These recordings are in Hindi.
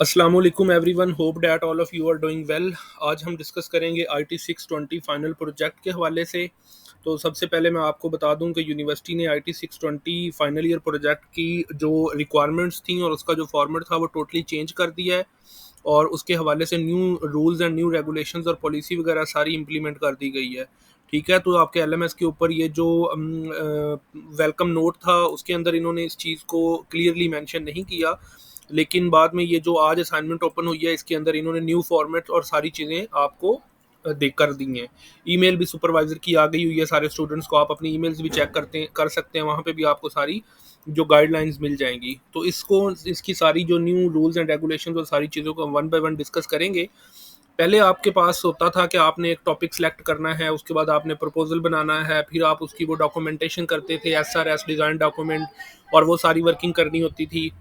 अस्सलाम वालेकुम everyone, hope that all of you are doing well. आज हम डिस्कस करेंगे आईटी 620 फाइनल प्रोजेक्ट के हवाले से। तो सबसे पहले मैं आपको बता दूं कि यूनिवर्सिटी ने आईटी 620 फाइनल ईयर प्रोजेक्ट की जो रिक्वायरमेंट्स थी और उसका जो फॉर्मेट था वो टोटली चेंज कर दिया है। और उसके हवाले से new rules and new regulations और पॉलिसी वगैरह सारी इम्प्लीमेंट कर दी गई है। ठीक है, तो आपके एलएमएस के ऊपर ये जो वेलकम नोट था उसके अंदर इन्होंने इस चीज़ को क्लियरली मेंशन नहीं किया, लेकिन बाद में ये जो आज असाइनमेंट ओपन हुई है इसके अंदर इन्होंने न्यू फॉर्मेट और सारी चीज़ें आपको देख कर दी हैं। ईमेल भी सुपरवाइज़र की आ गई हुई है सारे स्टूडेंट्स को, आप अपनी ईमेल्स भी चेक कर सकते हैं, वहाँ पे भी आपको सारी जो गाइडलाइंस मिल जाएंगी। तो इसकी सारी जो न्यू रूल्स एंड रेगुलेशंस और सारी चीज़ों को हम वन बाय वन डिस्कस करेंगे। पहले आपके पास होता था कि आपने एक टॉपिक सेलेक्ट करना है, उसके बाद आपने प्रपोजल बनाना है, फिर आप उसकी वो डॉक्यूमेंटेशन करते थे, एसआरएस डिज़ाइन डॉक्यूमेंट, और वो सारी वर्किंग करनी होती थी।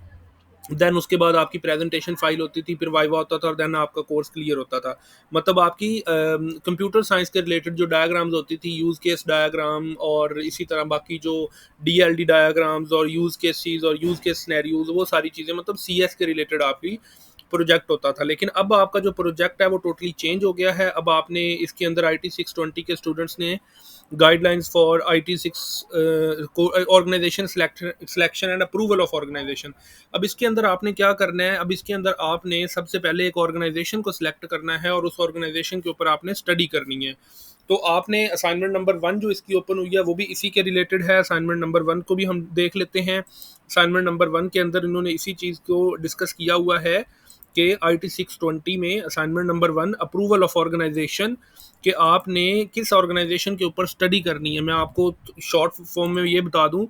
देन उसके बाद आपकी प्रेजेंटेशन फाइल होती थी, फिर वाइवा होता था और देन आपका कोर्स क्लियर होता था। मतलब आपकी कंप्यूटर साइंस के रिलेटेड जो डायग्राम्स होती थी, यूज़ केस डायग्राम, और इसी तरह बाकी जो डीएलडी डायग्राम्स और यूज़ केसेस और यूज़ केस सिनेरियोज, वो सारी चीज़ें मतलब सीएस के रिलेटेड आपकी प्रोजेक्ट होता था। लेकिन अब आपका जो प्रोजेक्ट है वो टोटली चेंज हो गया है। अब आपने इसके अंदर आई टी 620 के स्टूडेंट्स ने guidelines for IT six organisation selection and approval of organisation. अब इसके अंदर आपने क्या करना है, अब इसके अंदर आपने सबसे पहले एक ऑर्गेनाइजेशन को सिलेक्ट करना है और उस ऑर्गेनाइजेशन के ऊपर आपने स्टडी करनी है। तो आपने असाइनमेंट नंबर वन जो इसकी ओपन हुई है वो भी इसी के रिलेटेड है। असाइनमेंट नंबर वन को भी हम देख लेते हैं। असाइनमेंट नंबर वन के अंदर इन्होंने इसी चीज़ को डिस्कस किया हुआ है कि आई टी 620 में assignment number one approval of organisation, कि आपने किस ऑर्गेनाइजेशन के ऊपर स्टडी करनी है। मैं आपको शॉर्ट फॉर्म में ये बता दूं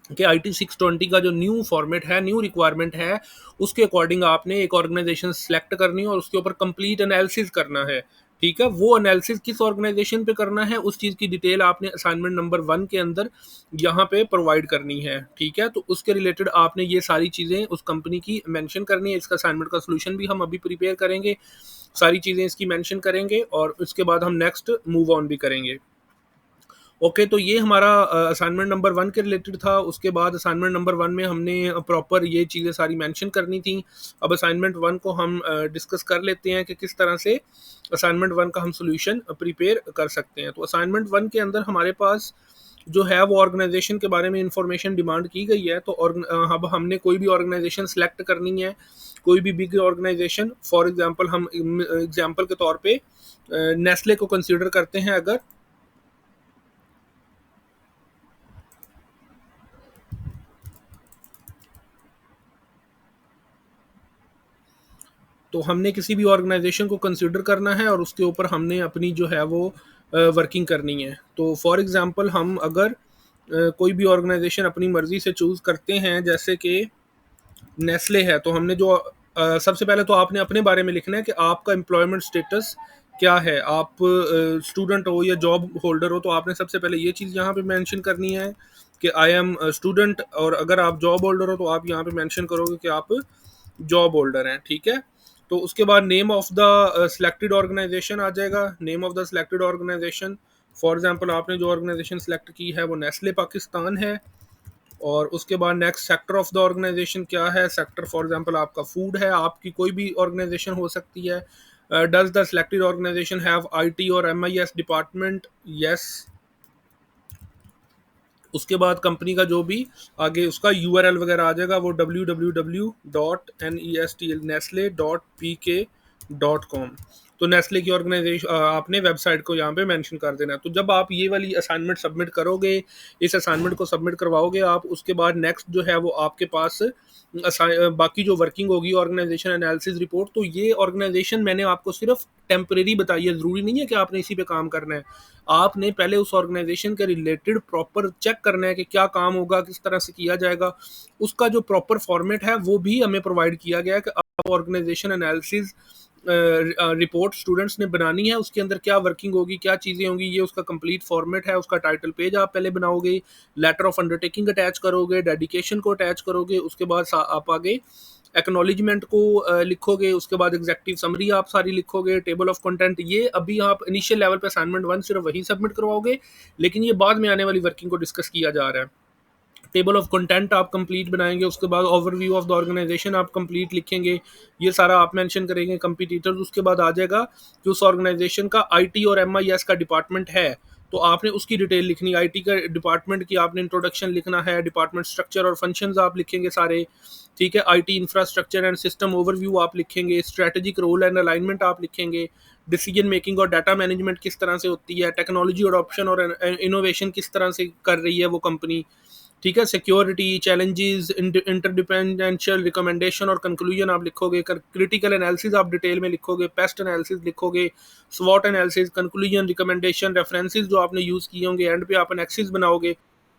कि आई टी 620 का जो न्यू फॉर्मेट है, न्यू रिक्वायरमेंट है, उसके अकॉर्डिंग आपने एक ऑर्गेनाइजेशन सेलेक्ट करनी है और उसके ऊपर कंप्लीट एनालिसिस करना है। ठीक है, वो एनालिसिस किस ऑर्गेनाइजेशन पे करना है उस चीज़ की डिटेल आपने असाइनमेंट नंबर वन के अंदर यहाँ पे प्रोवाइड करनी है। ठीक है, तो उसके रिलेटेड आपने ये सारी चीज़ें उस कंपनी की मेंशन करनी है। इसका असाइनमेंट का सोल्यूशन भी हम अभी प्रिपेयर करेंगे, सारी चीज़ें इसकी मेंशन करेंगे और उसके बाद हम नेक्स्ट मूव ऑन भी करेंगे। ओके, तो ये हमारा असाइनमेंट नंबर वन के रिलेटेड था। उसके बाद असाइनमेंट नंबर वन में हमने प्रॉपर ये चीज़ें सारी मेंशन करनी थी। अब असाइनमेंट वन को हम डिस्कस कर लेते हैं कि किस तरह से असाइनमेंट वन का हम सोल्यूशन प्रिपेयर कर सकते हैं। तो असाइनमेंट वन के अंदर हमारे पास जो है वो ऑर्गेनाइजेशन के बारे में इंफॉर्मेशन डिमांड की गई है। तो अब हमने कोई भी ऑर्गेनाइजेशन सेलेक्ट करनी है, कोई भी बिग ऑर्गेनाइजेशन। फॉर एग्जांपल हम एग्जांपल के तौर पे नेस्ले को कंसीडर करते हैं। अगर तो हमने किसी भी ऑर्गेनाइजेशन को कंसीडर करना है और उसके ऊपर हमने अपनी जो है वो वर्किंग करनी है। तो फॉर एग्जांपल हम अगर कोई भी ऑर्गेनाइजेशन अपनी मर्ज़ी से चूज़ करते हैं, जैसे कि नेस्ले है, तो हमने जो सबसे पहले तो आपने अपने बारे में लिखना है कि आपका एम्प्लॉयमेंट स्टेटस क्या है। आप स्टूडेंट हो या जॉब होल्डर हो, तो आपने सबसे पहले ये चीज़ यहाँ पे मेंशन करनी है कि आई एम स्टूडेंट, और अगर आप जॉब होल्डर हो तो आप यहाँ पे मेंशन करोगे कि आप जॉब होल्डर हैं। ठीक है, तो उसके बाद name of the selected organisation आ जाएगा। Name of the selected organisation, for example आपने जो ऑर्गेनाइजेशन सेलेक्ट की है वो नेस्ले पाकिस्तान है। और उसके बाद next sector of the organisation क्या है। सेक्टर फॉर एग्जांपल आपका फूड है, आपकी कोई भी ऑर्गेनाइजेशन हो सकती है। Does the selected organisation have IT और एमआईएस डिपार्टमेंट, यस। उसके बाद कंपनी का जो भी आगे उसका यूआरएल वगैरह आ जाएगा, वो www.nestle.pk.com। तो नेस्ले की ऑर्गेनाइजेशन आपने वेबसाइट को यहाँ पे मेंशन कर देना है। तो जब आप ये वाली असाइनमेंट सबमिट करोगे, इस असाइनमेंट को सबमिट करवाओगे आप, उसके बाद नेक्स्ट जो है वो आपके पास बाकी जो वर्किंग होगी ऑर्गेनाइजेशन एनालिसिस रिपोर्ट। तो ये ऑर्गेनाइजेशन मैंने आपको सिर्फ टेम्परेरी बताई है, ज़रूरी नहीं है कि आपने इसी पे काम करना है। आपने पहले उस ऑर्गेनाइजेशन के रिलेटेड प्रॉपर चेक करना है कि क्या काम होगा, किस तरह से किया जाएगा। उसका जो प्रॉपर फॉर्मेट है वो भी हमें प्रोवाइड किया गया है कि आप ऑर्गेनाइजेशन एनालिसिस रिपोर्ट स्टूडेंट्स ने बनानी है, उसके अंदर क्या वर्किंग होगी, क्या चीज़ें होंगी, ये उसका कंप्लीट फॉर्मेट है। उसका टाइटल पेज आप पहले बनाओगे, लेटर ऑफ अंडरटेकिंग अटैच करोगे, डेडिकेशन को अटैच करोगे, उसके बाद आप आगे एक्नॉलेजमेंट को लिखोगे, उसके बाद एग्जेक्टिव समरी आप सारी लिखोगे, टेबल ऑफ कंटेंट। ये अभी आप इनिशियल लेवल पे असाइनमेंट वन सिर्फ वही सबमिट करवाओगे, लेकिन ये बाद में आने वाली वर्किंग को डिस्कस किया जा रहा है। टेबल ऑफ कंटेंट आप कंप्लीट बनाएंगे, उसके बाद ओवरव्यू ऑफ द ऑर्गेनाइजेशन आप कंप्लीट लिखेंगे, ये सारा आप मेंशन करेंगे कंपिटिटर्स। उसके बाद आ जाएगा कि उस ऑर्गेनाइजेशन का आईटी और एमआईएस का डिपार्टमेंट है, तो आपने उसकी डिटेल लिखनी है। आईटी का डिपार्टमेंट की आपने इंट्रोडक्शन लिखना है, डिपार्टमेंट स्ट्रक्चर और फंक्शंस आप लिखेंगे सारे, ठीक है। IT infrastructure and system overview आप लिखेंगे, स्ट्रेटेजिक रोल एंड अलाइनमेंट आप लिखेंगे, डिसीजन मेकिंग और डाटा मैनेजमेंट किस तरह से होती है, टेक्नोलॉजी अडॉप्शन और इनोवेशन किस तरह से कर रही है वो कंपनी, ठीक है। सिक्योरिटी चैलेंजेस, इंटरडिपेंडेंशियल रिकमेंडेशन और कंक्लूजन आप लिखोगे, क्रिटिकल एनालिसिस आप डिटेल में लिखोगे, पेस्ट एनालिसिस लिखोगे, स्वॉट एनालिसिस, कंक्लूजन, रिकमेंडेशन, रेफरेंसेस जो आपने यूज़ किए होंगे, एंड पे आप एनालिसिस बनाओगे।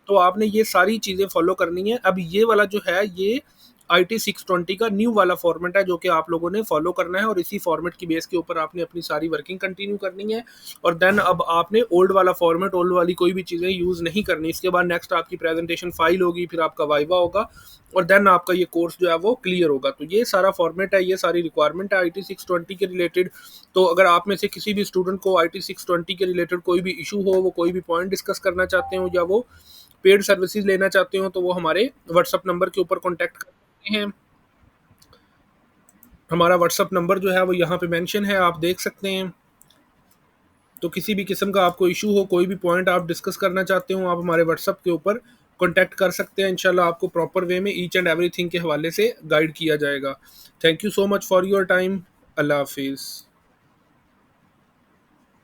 तो आपने ये सारी चीज़ें फॉलो करनी है। अब ये वाला जो है ये IT 620 का न्यू वाला फॉर्मेट है जो कि आप लोगों ने फॉलो करना है, और इसी फॉर्मेट की बेस के ऊपर आपने अपनी सारी वर्किंग कंटिन्यू करनी है। और देन अब आपने ओल्ड वाला फॉर्मेट, ओल्ड वाली कोई भी चीज़ें यूज़ नहीं करनी। इसके बाद नेक्स्ट आपकी प्रेजेंटेशन फाइल होगी, फिर आपका वाइवा होगा, और देन आपका ये कोर्स जो है वो क्लियर होगा। तो ये सारा फॉर्मेट है, ये सारी रिक्वायरमेंट है IT 620 के रिलेटेड। तो अगर आप में से किसी भी स्टूडेंट को IT 620 के रिलेटेड कोई भी इशू हो, वो कोई भी पॉइंट डिस्कस करना चाहते हो, या वो पेड सर्विसेज लेना चाहते हो, तो वो हमारे व्हाट्सअप नंबर के ऊपर कॉन्टैक्ट कर सकते हैं। हमारा व्हाट्सअप नंबर जो है वो यहाँ पे मेंशन है, आप देख सकते हैं। तो किसी भी किस्म का आपको इशू हो, कोई भी पॉइंट आप डिस्कस करना चाहते हो, आप हमारे व्हाट्सअप के ऊपर कॉन्टैक्ट कर सकते हैं। इंशाल्लाह आपको प्रॉपर वे में ईच एंड एवरीथिंग के हवाले से गाइड किया जाएगा। Thank you so much for your time. अल्लाह हाफिज़।